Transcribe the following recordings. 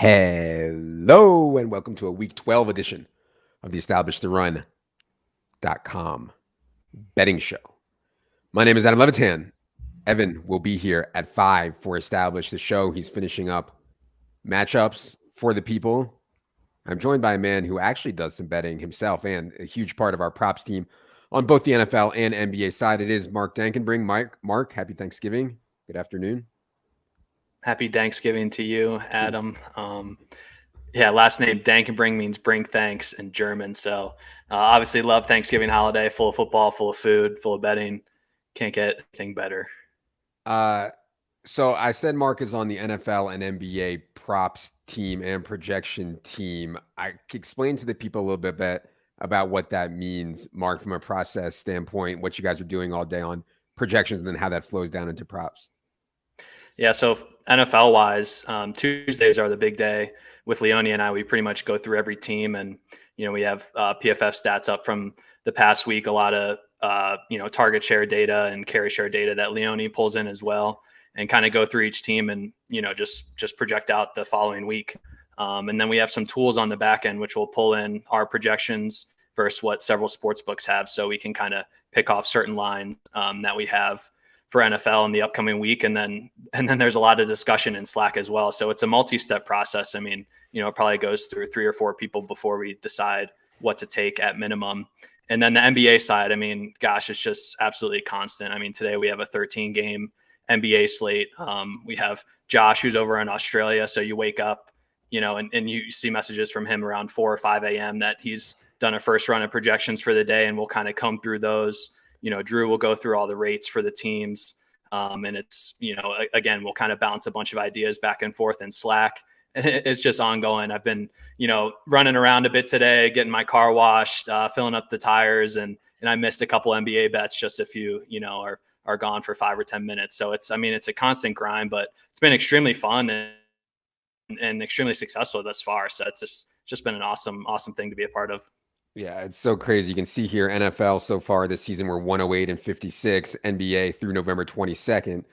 Hello and welcome to a week 12 edition of the EstablishTheRun.com betting show. My name is Adam Levitan. Evan will be here at 5 for Establish the Show. He's finishing up matchups for the people. I'm joined by a man who actually does some betting himself and a huge part of our props team on both the NFL and NBA side. It is Mark Dankenbring. Mark, happy Thanksgiving. Good afternoon. Happy Thanksgiving to you, Adam. Last name Dankenbring means bring thanks in German. So obviously love Thanksgiving holiday, full of football, full of food, full of betting. Can't get anything better. So I said Mark is on the NFL and NBA props team and projection team. I explain to the people a little bit about what that means, Mark, from a process standpoint, what you guys are doing all day on projections and then how that flows down into props. Yeah, so NFL wise, Tuesdays are the big day. With Leone and I, we pretty much go through every team, and we have PFF stats up from the past week. A lot of target share data and carry share data that Leone pulls in as well, and kind of go through each team and just project out the following week. And then we have some tools on the back end which will pull in our projections versus what several sports books have, so we can kind of pick off certain lines that we have for NFL in the upcoming week. And then there's a lot of discussion in Slack as well. So it's a multi-step process. I mean, it probably goes through 3 or 4 people before we decide what to take at minimum. And then the NBA side, I mean, gosh, it's just absolutely constant. I mean, today we have a 13-game NBA slate. We have Josh, who's over in Australia. So you wake up, and you see messages from him around 4 or 5 a.m. that he's done a first run of projections for the day, and we'll kind of come through those. Drew will go through all the rates for the teams. And it's, again, we'll kind of bounce a bunch of ideas back and forth in Slack. It's just ongoing. I've been, running around a bit today, getting my car washed, filling up the tires, and I missed a couple NBA bets just a few, are gone for 5 or 10 minutes. So it's a constant grind, but it's been extremely fun and extremely successful thus far. So it's just been an awesome thing to be a part of. Yeah, it's so crazy. You can see here NFL so far this season, we're 108-56. NBA through November 22nd.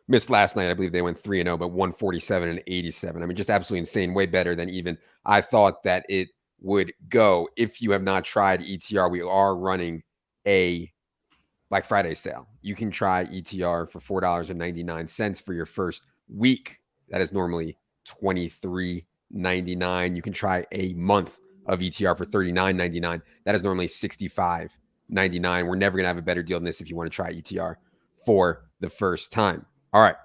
Missed last night. I believe they went 3-0, but 147-87. I mean, just absolutely insane. Way better than even I thought that it would go. If you have not tried ETR, we are running a Black Friday sale. You can try ETR for $4.99 for your first week. That is normally $23.99. You can try a month of ETR for $39.99. That is normally $65.99. We're never going to have a better deal than this if you want to try ETR for the first time. All right.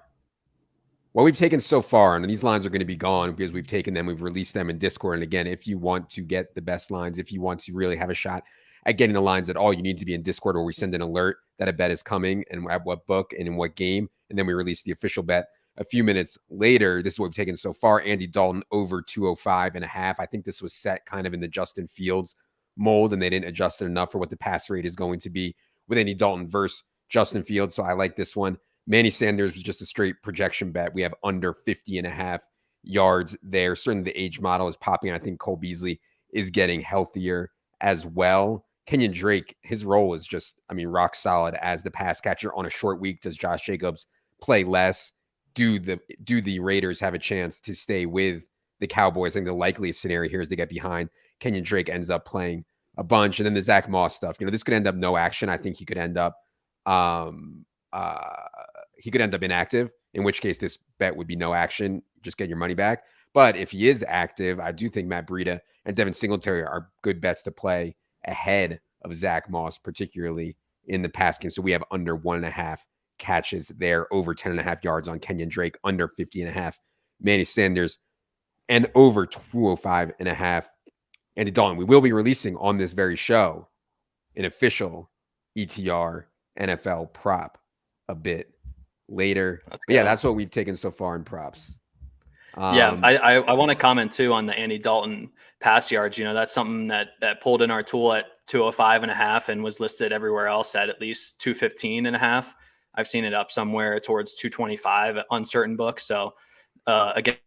What we've taken so far, and these lines are going to be gone because we've taken them, we've released them in Discord. And again, if you want to get the best lines, if you want to really have a shot at getting the lines at all, you need to be in Discord, where we send an alert that a bet is coming and at what book and in what game. And then we release the official bet a few minutes later. This is what we've taken so far. Andy Dalton over 205.5. I think this was set kind of in the Justin Fields mold, and they didn't adjust it enough for what the pass rate is going to be with Andy Dalton versus Justin Fields. So I like this one. Manny Sanders was just a straight projection bet. We have under 50.5 yards there. Certainly the age model is popping. I think Cole Beasley is getting healthier as well. Kenyan Drake, his role is just, rock solid as the pass catcher on a short week. Does Josh Jacobs play less? Do the Raiders have a chance to stay with the Cowboys? I think the likeliest scenario here is they get behind. Kenyan Drake ends up playing a bunch. And then the Zach Moss stuff, this could end up no action. I think he could end up inactive, in which case this bet would be no action. Just get your money back. But if he is active, I do think Matt Breida and Devin Singletary are good bets to play ahead of Zach Moss, particularly in the pass game. So we have under 1.5 catches there, over 10.5 yards on Kenyan Drake, under 50.5 Manny Sanders, and over 205.5 Andy Dalton. We will be releasing on this very show an official ETR NFL prop a bit later. Yeah, that's what we've taken so far in props. I want to comment too on the Andy Dalton pass yards. That's something that pulled in our tool at 205.5 and was listed everywhere else at least 215.5. I've seen it up somewhere towards 225 on certain books. So again,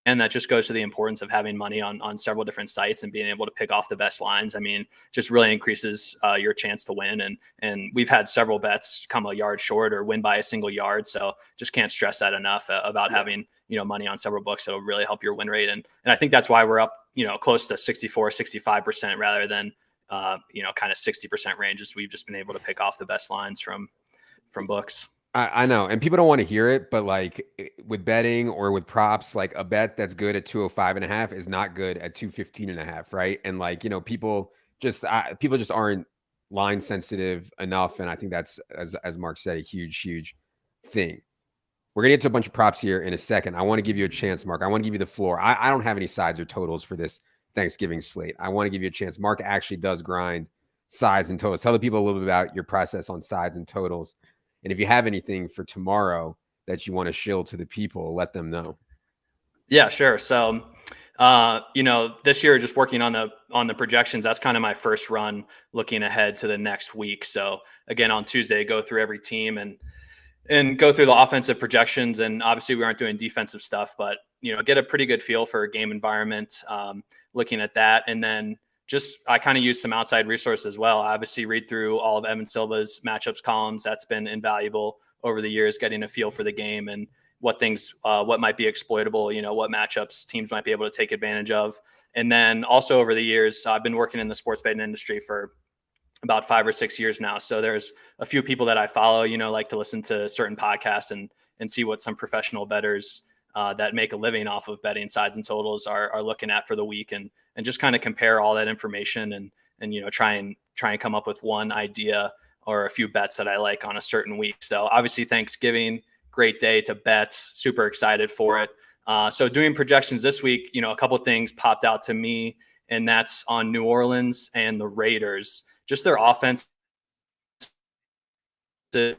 that just goes to the importance of having money on several different sites and being able to pick off the best lines. I mean, just really increases your chance to win. And we've had several bets come a yard short or win by a single yard. So just can't stress that enough about having, money on several books. That'll really help your win rate. And I think that's why we're up, close to 64, 65% rather than, kind of 60% ranges. We've just been able to pick off the best lines from books. I know, and people don't want to hear it, but like with betting or with props, like a bet that's good at 205.5 is not good at 215.5, right? And like, people just aren't line sensitive enough, and I think that's, as Mark said, a huge thing. We're gonna get to a bunch of props here in a second. I want to give you a chance, Mark. I want to give you the floor. I don't have any sides or totals for this Thanksgiving slate. I want to give you a chance. Mark actually does grind sides and totals. Tell the people a little bit about your process on sides and totals. And if you have anything for tomorrow that you want to shill to the people, let them know. Yeah, sure. So, this year, just working on the projections, that's kind of my first run looking ahead to the next week. So again, on Tuesday, go through every team and go through the offensive projections. And obviously we aren't doing defensive stuff, but, get a pretty good feel for a game environment, looking at that. And then I kind of use some outside resources as well. I obviously read through all of Evan Silva's matchups columns. That's been invaluable over the years, getting a feel for the game and what might be exploitable, what matchups teams might be able to take advantage of. And then also over the years, I've been working in the sports betting industry for about 5 or 6 years now. So there's a few people that I follow, like to listen to certain podcasts and see what some professional bettors that make a living off of betting sides and totals are looking at for the week, and just kind of compare all that information and try and come up with one idea or a few bets that I like on a certain week. So obviously Thanksgiving, great day to bet, super excited for it. So doing projections this week, a couple of things popped out to me, and that's on New Orleans and the Raiders. Just their offense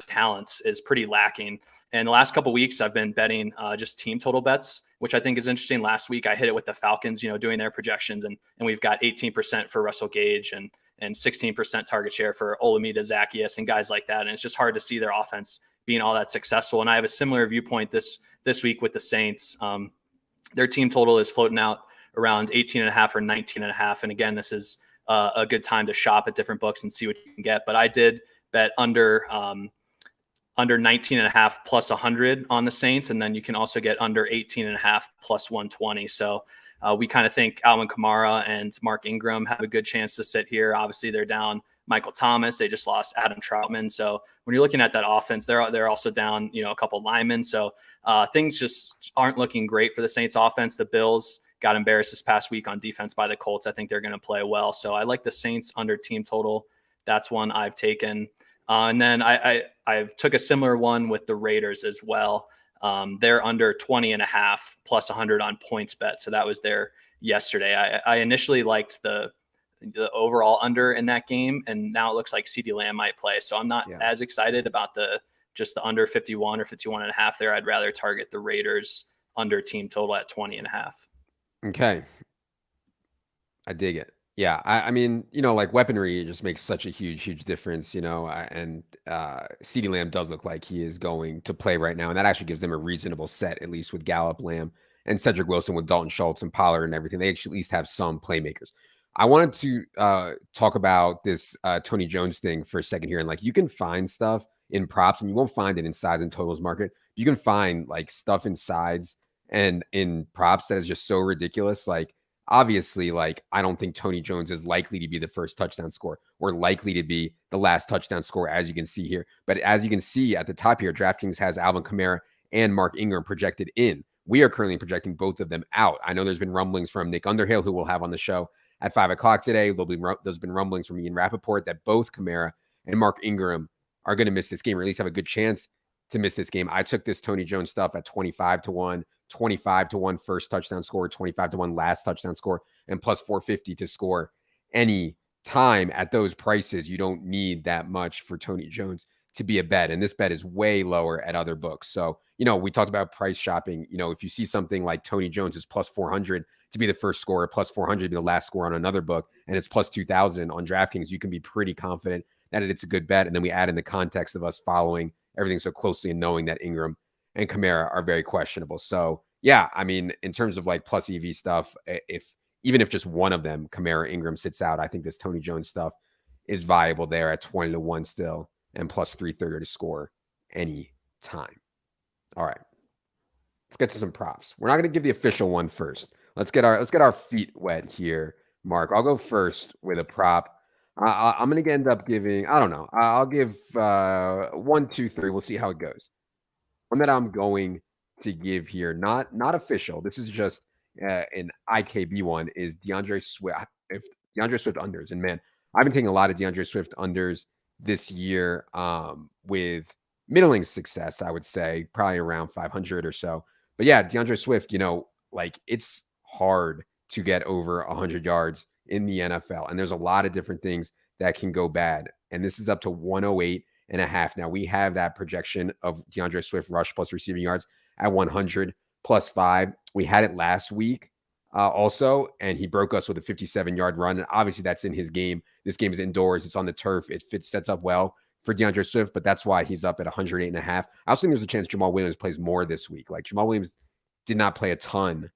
talents is pretty lacking. And the last couple of weeks I've been betting just team total bets, which I think is interesting. Last week I hit it with the Falcons, doing their projections, and we've got 18% for Russell Gage and 16% target share for Olamide Zaccheaus and guys like that. And it's just hard to see their offense being all that successful. And I have a similar viewpoint this week with the Saints. Their team total is floating out around 18.5 or 19.5. And again, this is a good time to shop at different books and see what you can get. But I did bet under 19.5 plus 100 on the Saints. And then you can also get under 18.5 plus 120. So we kind of think Alvin Kamara and Mark Ingram have a good chance to sit here. Obviously they're down Michael Thomas. They just lost Adam Troutman. So when you're looking at that offense, they're also down, a couple linemen. So things just aren't looking great for the Saints offense. The Bills got embarrassed this past week on defense by the Colts. I think they're going to play well. So I like the Saints under team total. That's one I've taken. And then I took a similar one with the Raiders as well. They're under 20.5 plus 100 on points bet. So that was there yesterday. I initially liked the overall under in that game, and now it looks like CeeDee Lamb might play. So I'm not as excited about the under 51 or 51.5 there. I'd rather target the Raiders under team total at 20.5. Okay. I dig it. Yeah. I mean, like weaponry just makes such a huge difference, and CeeDee Lamb does look like he is going to play right now. And that actually gives them a reasonable set, at least with Gallup, Lamb, and Cedric Wilson with Dalton Schultz and Pollard and everything. They actually at least have some playmakers. I wanted to talk about this Tony Jones thing for a second here. And like, you can find stuff in props, and you won't find it in sides and totals market. You can find like stuff in sides and in props that is just so ridiculous. Like, obviously, like, I don't think Tony Jones is likely to be the first touchdown scorer or likely to be the last touchdown scorer, as you can see here. But as you can see at the top here, DraftKings has Alvin Kamara and Mark Ingram projected in. We are currently projecting both of them out. I know there's been rumblings from Nick Underhill, who we'll have on the show at 5 o'clock today. There's been rumblings from Ian Rappaport that both Kamara and Mark Ingram are going to miss this game, or at least have a good chance to miss this game. I took this Tony Jones stuff at 25-1, 25-1 first touchdown score, 25-1 last touchdown score, and plus 450 to score any time at those prices. You don't need that much for Tony Jones to be a bet. And this bet is way lower at other books. So, we talked about price shopping. If you see something like Tony Jones is plus 400 to be the first scorer, plus 400 to be the last score on another book, and it's plus 2,000 on DraftKings, you can be pretty confident that it's a good bet. And then we add in the context of us following everything so closely and knowing that Ingram and Kamara are very questionable. So, yeah, I mean, in terms of like plus EV stuff, even if just one of them, Kamara, Ingram, sits out, I think this Tony Jones stuff is viable there at 20-1 still, and plus 330 to score any time. All right, let's get to some props. We're not going to give the official one first. Let's get our feet wet here, Mark. I'll go first with a prop. I'm going to end up giving, I don't know. I'll give 1, 2, 3. We'll see how it goes. One that I'm going to give here, not official. This is just an IKB one, is DeAndre Swift. If DeAndre Swift unders, and man, I've been taking a lot of DeAndre Swift unders this year with middling success, I would say, probably around 500 or so. But yeah, DeAndre Swift, like it's hard to get over 100 yards in the NFL. And there's a lot of different things that can go bad. And this is up to 108.5. Now we have that projection of DeAndre Swift rush plus receiving yards at 100 plus 5. We had it last week also, and he broke us with a 57-yard run. And obviously that's in his game. This game is indoors. It's on the turf. It sets up well for DeAndre Swift, but that's why he's up at 108.5. I also think there's a chance Jamal Williams plays more this week. Like Jamal Williams did not play a ton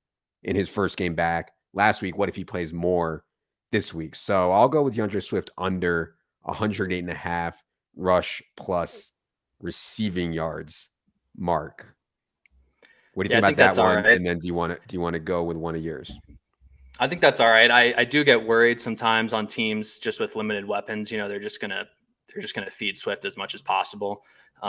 in his first game back last week. What if he plays more this week? So I'll go with DeAndre Swift under 108.5 rush plus receiving yards. Mark, what do you think about that one? Right. And then do you want to go with one of yours? I think that's all right. I do get worried sometimes on teams just with limited weapons. They're just gonna feed Swift as much as possible.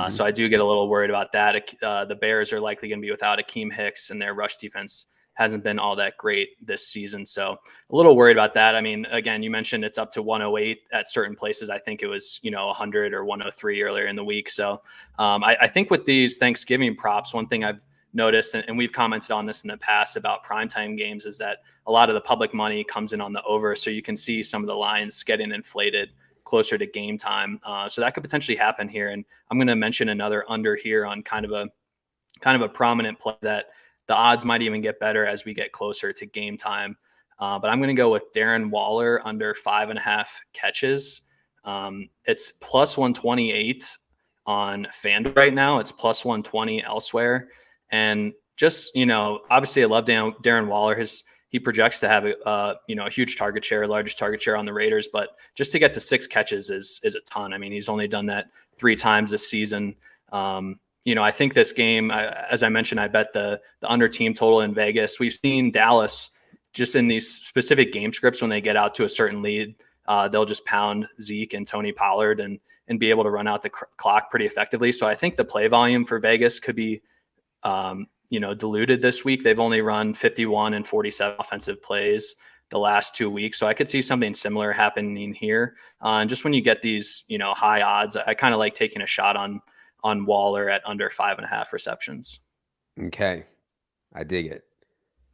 So I do get a little worried about that. The Bears are likely going to be without Akeem Hicks, and their rush defense hasn't been all that great this season. So a little worried about that. I mean, again, you mentioned it's up to 108 at certain places. I think it was, 100 or 103 earlier in the week. So I think with these Thanksgiving props, one thing I've noticed, and we've commented on this in the past about primetime games, is that a lot of the public money comes in on the over. So you can see some of the lines getting inflated closer to game time. So that could potentially happen here. And I'm going to mention another under here on kind of a prominent play that the odds might even get better as we get closer to game time. But I'm going to go with Darren Waller under 5.5 catches. It's plus 128 on FanDuel right now. It's plus 120 elsewhere. And just, obviously I love Darren Waller. He projects to have a huge target share, largest target share on the Raiders, but just to get to 6 catches is a ton. I mean, he's only done that 3 times this season. I think this game, as I mentioned, I bet the under team total in Vegas. We've seen Dallas just in these specific game scripts when they get out to a certain lead, they'll just pound Zeke and Tony Pollard and be able to run out the clock pretty effectively. So I think the play volume for Vegas could be diluted this week. They've only run 51 and 47 offensive plays the last 2 weeks. So I could see something similar happening here. And just when you get these, high odds, I kind of like taking a shot on Waller at under 5.5 receptions. Okay. I dig it.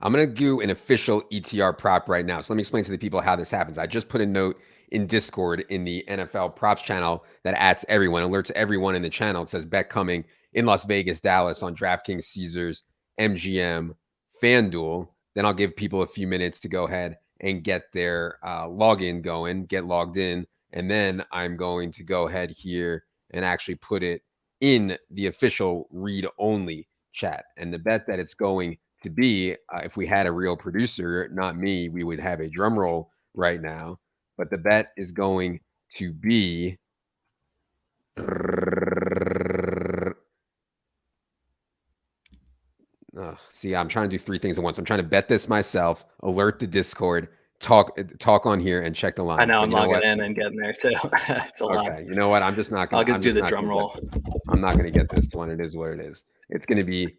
I'm going to do an official ETR prop right now. So let me explain to the people how this happens. I just put a note in Discord in the NFL props channel that adds everyone, alerts everyone in the channel. It says bet coming in Las Vegas, Dallas on DraftKings, Caesars, MGM, FanDuel. Then I'll give people a few minutes to go ahead and get their login going, get logged in. And then I'm going to go ahead here and actually put it in the official read-only chat. And the bet that it's going to be, if we had a real producer, not me, we would have a drum roll right now. But the bet is going to be... see, I'm trying to do 3 things at once. I'm trying to bet this myself, alert the Discord, talk on here, and check the line. I know, I'm logging in and getting there too. It's a lot. Okay, you know what? I'm just not going to... I'll do the drum roll. I'm not going to get this one. It is what it is. It's going to be...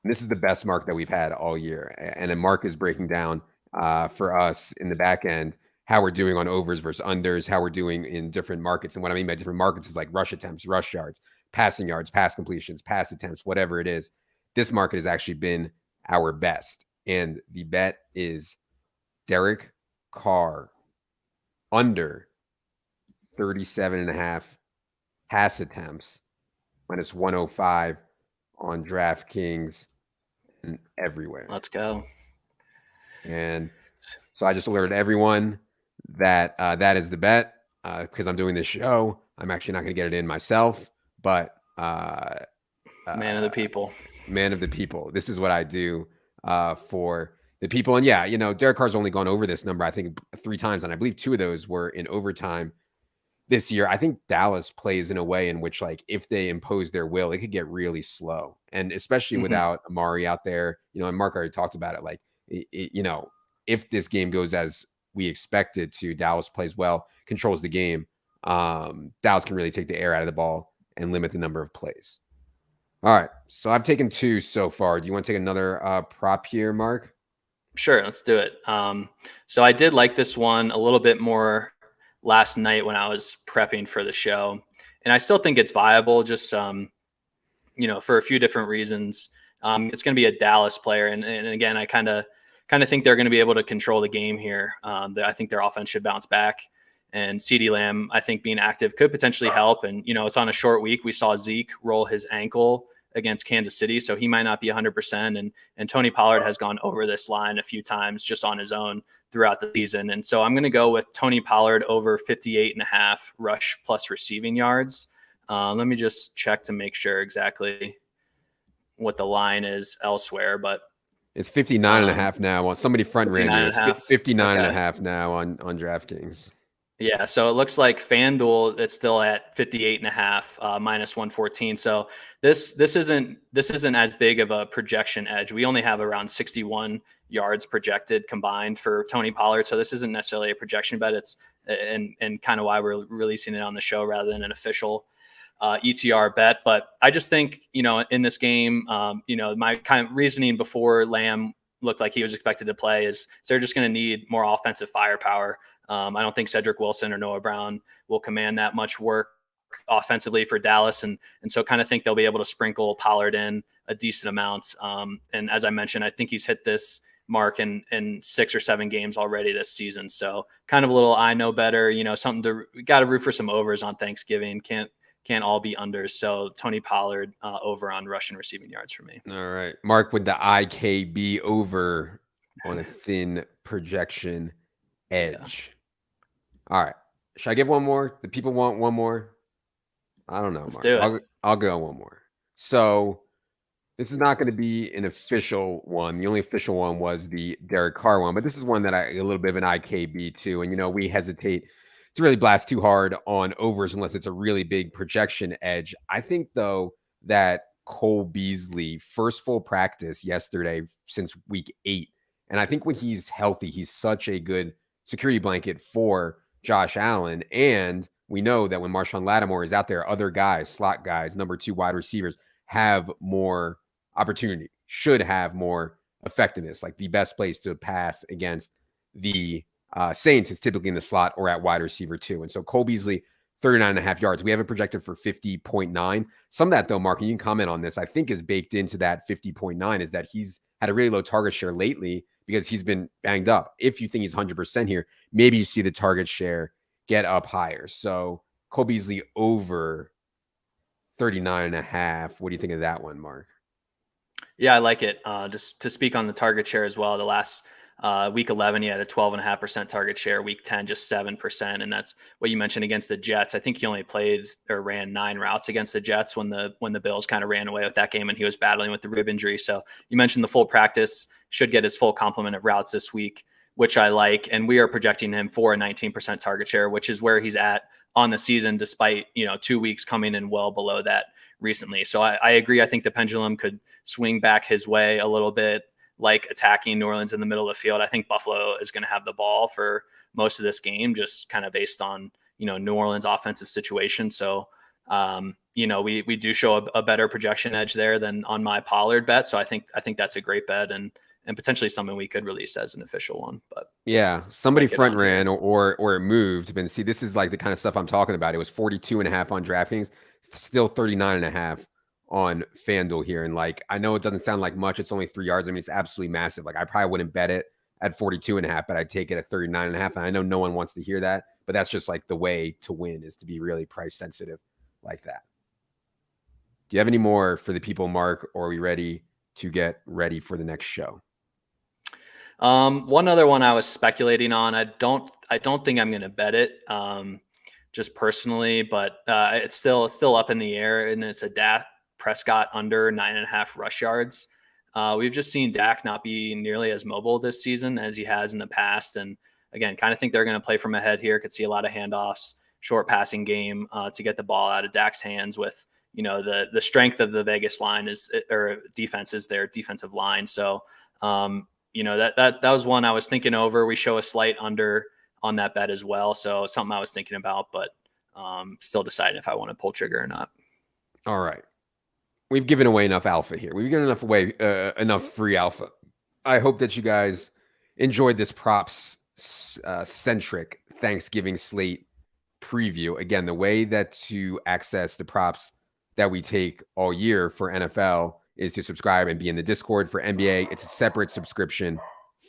This is the best mark that we've had all year. And a mark is breaking down for us in the back end how we're doing on overs versus unders, how we're doing in different markets. And what I mean by different markets is like rush attempts, rush yards, passing yards, pass completions, pass attempts, whatever it is. This market has actually been our best. And the bet is Derek Carr under 37.5 pass attempts minus 105 on DraftKings and everywhere. Let's go. And so I just alerted everyone that that is the bet because I'm doing this show. I'm actually not going to get it in myself, but Man of the people. Man of the people. This is what I do for the people. And yeah, Derek Carr's only gone over this number, I think, 3 times. And I believe 2 of those were in overtime this year. I think Dallas plays in a way in which, like, if they impose their will, it could get really slow. And especially without Amari out there, and Mark already talked about it. Like, if this game goes as we expect it to, Dallas plays well, controls the game. Dallas can really take the air out of the ball and limit the number of plays. All right. So I've taken 2 so far. Do you want to take another prop here, Mark? Sure. Let's do it. So I did like this one a little bit more last night when I was prepping for the show. And I still think it's viable, just, for a few different reasons. It's going to be a Dallas player. And again, I kind of think they're going to be able to control the game here. I think their offense should bounce back. And CeeDee Lamb, I think being active could potentially help. And, it's on a short week. We saw Zeke roll his ankle against Kansas City, so he might not be 100%. And Tony Pollard has gone over this line a few times just on his own throughout the season. And so I'm going to go with Tony Pollard over 58.5 rush plus receiving yards. Let me just check to make sure exactly what the line is elsewhere, but it's 59.5 now. Somebody front ran here. It's 59.5 now on DraftKings. Yeah, so it looks like FanDuel, it's still at 58.5 minus 114. So this isn't as big of a projection edge. We only have around 61 yards projected combined for Tony Pollard. So this isn't necessarily a projection bet. It's and kind of why we're releasing it on the show rather than an official ETR bet. But I just think, in this game, my kind of reasoning before Lamb looked like he was expected to play is they're just going to need more offensive firepower. I don't think Cedric Wilson or Noah Brown will command that much work offensively for Dallas. And so kind of think they'll be able to sprinkle Pollard in a decent amount. And as I mentioned, I think he's hit this mark in 6 or 7 games already this season. So kind of a little, I know better, something we got to root for some overs on Thanksgiving. Can't all be unders. So Tony Pollard over on rushing receiving yards for me. All right. Mark with the IKB over on a thin projection edge. Yeah. All right. Should I give one more? The people want one more? I don't know, Mark. Let's do it. I'll go one more. So this is not going to be an official one. The only official one was the Derek Carr one, but this is one that a little bit of an IKB too. And, we hesitate to really blast too hard on overs unless it's a really big projection edge. I think, though, that Cole Beasley, first full practice yesterday since week 8. And I think when he's healthy, he's such a good security blanket for Josh Allen. And we know that when Marshawn Lattimore is out there, other guys, slot guys, number 2 wide receivers have more opportunity, should have more effectiveness. Like the best place to pass against the Saints is typically in the slot or at wide receiver 2. And so Cole Beasley, 39.5 yards. We have it projected for 50.9. Some of that, though, Mark, and you can comment on this, I think is baked into that 50.9 is that he's had a really low target share lately because he's been banged up. If you think he's 100% here, maybe you see the target share get up higher. So Cole Beasley over 39.5. What do you think of that one, Mark? Yeah, I like it. Just to speak on the target share as well, the last week 11, he had a 12.5% target share. Week 10, just 7. And that's what you mentioned against the Jets. I think he only played or ran 9 routes against the Jets when the Bills kind of ran away with that game and he was battling with the rib injury. So you mentioned the full practice, should get his full complement of routes this week, which I like. And we are projecting him for a 19% target share, which is where he's at on the season, despite, 2 weeks coming in well below that recently. So I agree. I think the pendulum could swing back his way a little bit, like attacking New Orleans in the middle of the field. I think Buffalo is going to have the ball for most of this game, just kind of based on, New Orleans offensive situation. So, we do show a better projection edge there than on my Pollard bet. So I think that's a great bet and potentially something we could release as an official one. But yeah, somebody front ran or it moved. But see, this is like the kind of stuff I'm talking about. It was 42.5 on DraftKings, still 39.5 on FanDuel here. And like, I know it doesn't sound like much. It's only 3 yards. I mean, it's absolutely massive. Like I probably wouldn't bet it at 42.5, but I'd take it at 39.5. And I know no one wants to hear that, but that's just like the way to win is to be really price sensitive like that. Do you have any more for the people, Mark, or are we ready to get ready for the next show? One other one I was speculating on, I don't think I'm going to bet it, just personally, but it's still up in the air, and it's a Prescott under 9.5 rush yards. We've just seen Dak not be nearly as mobile this season as he has in the past. And again, kind of think they're going to play from ahead here. Could see a lot of handoffs, short passing game to get the ball out of Dak's hands with, the strength of the Vegas line or defense is their defensive line. So, that was one I was thinking over. We show a slight under on that bet as well. So something I was thinking about, but still deciding if I want to pull trigger or not. All right. We've given away enough alpha here. We've given enough free alpha. I hope that you guys enjoyed this props centric Thanksgiving slate preview. Again, the way that to access the props that we take all year for NFL is to subscribe and be in the Discord. For NBA, it's a separate subscription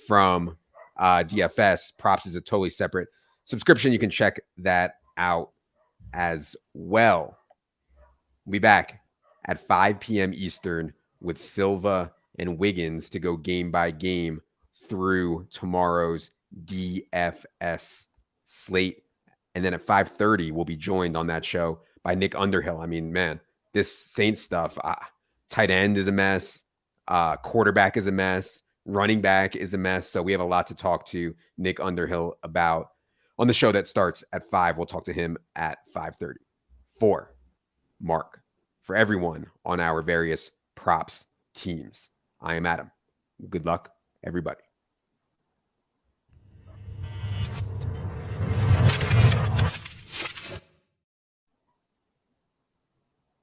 from DFS. Props is a totally separate subscription. You can check that out as well. We'll be back at 5 p.m. Eastern with Silva and Wiggins to go game by game through tomorrow's DFS slate. And then at 5:30, we'll be joined on that show by Nick Underhill. I mean, man, this Saints stuff, tight end is a mess. Quarterback is a mess. Running back is a mess. So we have a lot to talk to Nick Underhill about on the show that starts at 5. We'll talk to him at 5:30. For Mark, for everyone on our various props teams, I am Adam. Good luck, everybody.